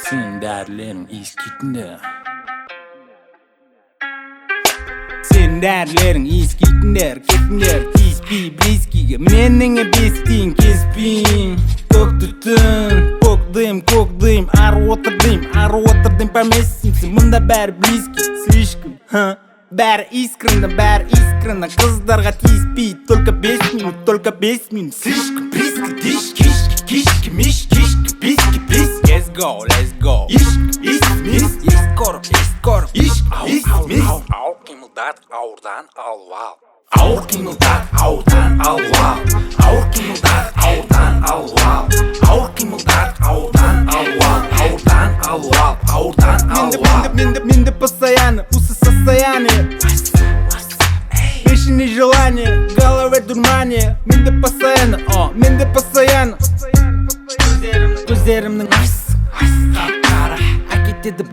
Senin dərlərin eskitində. Senin dərlərin eskitindər, ketindər, tespey, близкийге. Менің бестейін, кеспейін. Көк түтін, көк дым, ары отырдым, поместимся. Мұнда бәрі близкий, слишком, бәрі искренно, қыздарға тиіспейді. Только 5 минут, слишком близко, дишки, кишки, мишки, писки, let's go. Есть скоро, ауыр қимылдар ауырдан алуал. Ауыр қимылдар ауырдан алуал. Менде постоянно усы состояние. Вечные желания, голове дурмания. Менде постоянно. Көздерімнің қара, әкетеді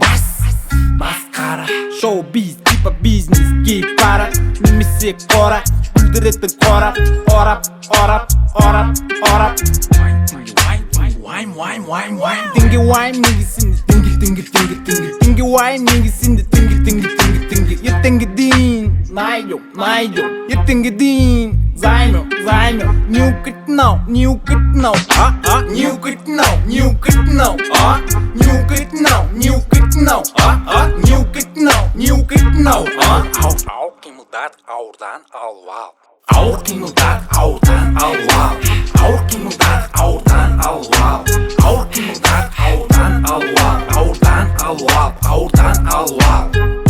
басқара. Шоу-биз, типа бизнес, гей-пара. Немесе Qora, бүлдіретін Qora. Орап. Тінге уайм негесінде, тінге уайм негесінде, тінге. Ертеңге дейін, найдем. Ертеңге дейін, займем. Не укрыть now. Не укрыть now. Ауыр қимылдар ауырдан алуал. Ауыр қимылдар ауырдан алуал.